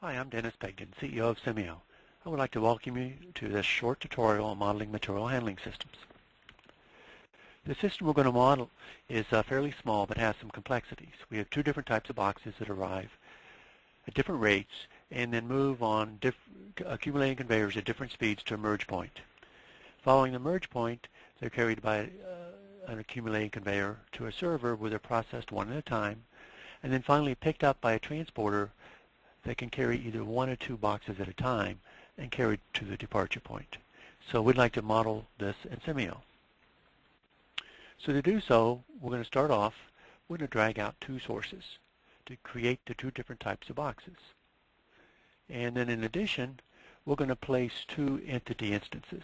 Hi, I'm Dennis Pegden, CEO of Simio. I would like to welcome you to this short tutorial on modeling material handling systems. The system we're going to model is fairly small but has some complexities. We have two different types of boxes that arrive at different rates and then move on accumulating conveyors at different speeds to a merge point. Following the merge point, they're carried by an accumulating conveyor to a server where they're processed one at a time and then finally picked up by a transporter that can carry either one or two boxes at a time and carried to the departure point. So we'd like to model this in Simio. So to do so, we're going to start off, we're going to drag out two sources to create the two different types of boxes. And then in addition, we're going to place two entity instances.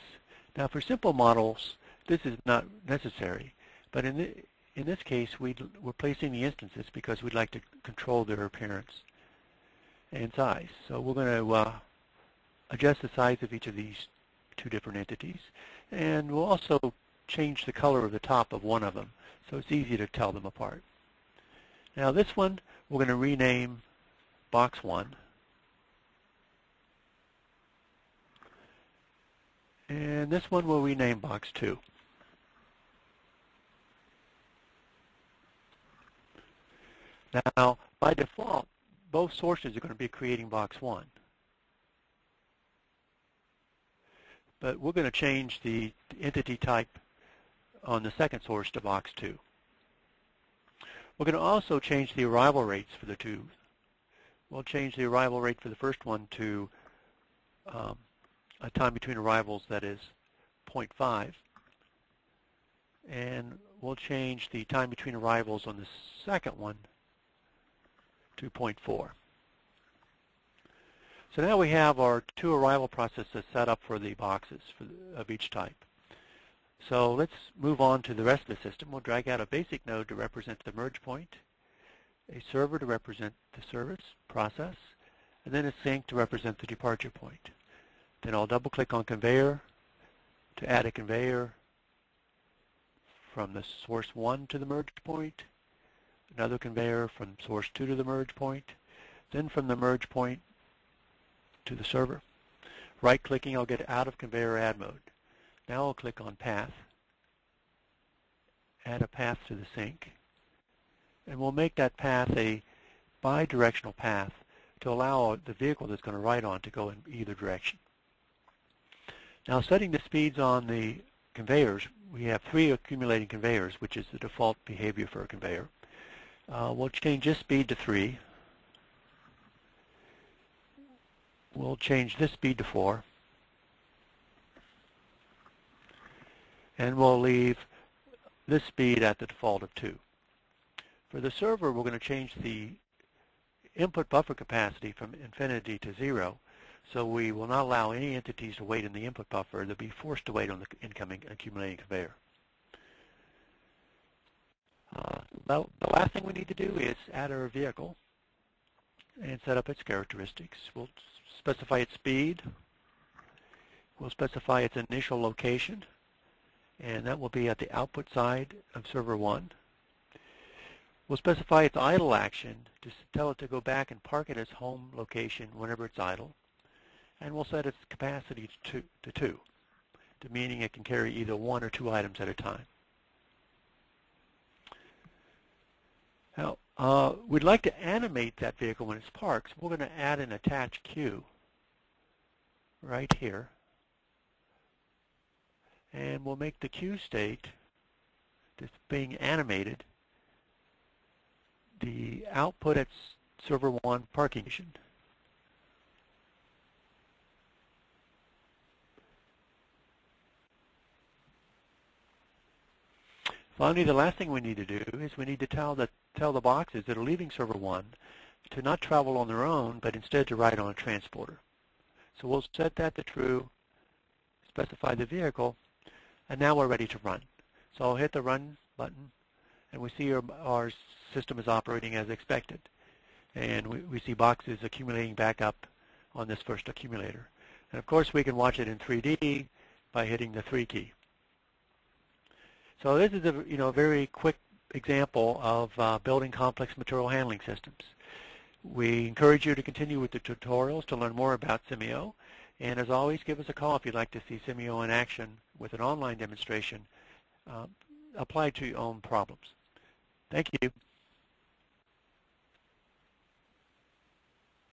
Now for simple models, this is not necessary, but in this case, we're placing the instances because we'd like to control their appearance and size. So we're going to adjust the size of each of these two different entities, and we'll also change the color of the top of one of them so it's easy to tell them apart. Now this one we're going to rename box 1, and this one we'll rename box 2. Now by default both sources are going to be creating box 1. But we're going to change the entity type on the second source to box 2. We're going to also change the arrival rates for the two. We'll change the arrival rate for the first one to a time between arrivals that is 0.5. And we'll change the time between arrivals on the second one to 0.4. So now we have our two arrival processes set up for the boxes of each type. So let's move on to the rest of the system. We'll drag out a basic node to represent the merge point, a server to represent the service process, and then a sink to represent the departure point. Then I'll double click on conveyor to add a conveyor from the source 1 to the merge point, another conveyor from source 2 to the merge point, then from the merge point to the server. Right-clicking, I'll get out of conveyor add mode. Now I'll click on path, add a path to the sink, and we'll make that path a bi-directional path to allow the vehicle that's going to ride on to go in either direction. Now setting the speeds on the conveyors, we have 3 accumulating conveyors, which is the default behavior for a conveyor. We'll change this speed to 3. We'll change this speed to 4. And we'll leave this speed at the default of 2. For the server, we're going to change the input buffer capacity from infinity to 0, so we will not allow any entities to wait in the input buffer. They'll be forced to wait on the incoming accumulating conveyor. The last thing we need to do is add our vehicle and set up its characteristics. We'll specify its speed. We'll specify its initial location, and that will be at the output side of server 1. We'll specify its idle action to tell it to go back and park at its home location whenever it's idle, and we'll set its capacity to 2, meaning it can carry either 1 or 2 items at a time. Now, we'd like to animate that vehicle when it's parked. So we're going to add an attached queue right here. And we'll make the queue state that's being animated the output at server 1 parking station. Finally, the last thing we need to do is we need to tell the boxes that are leaving server 1 to not travel on their own, but instead to ride on a transporter. So we'll set that to true, specify the vehicle, and now we're ready to run. So I'll hit the run button, and we see our system is operating as expected. And we see boxes accumulating back up on this first accumulator. And of course, we can watch it in 3D by hitting the 3 key. So this is a very quick example of building complex material handling systems. We encourage you to continue with the tutorials to learn more about Simio. And as always, give us a call if you'd like to see Simio in action with an online demonstration applied to your own problems. Thank you.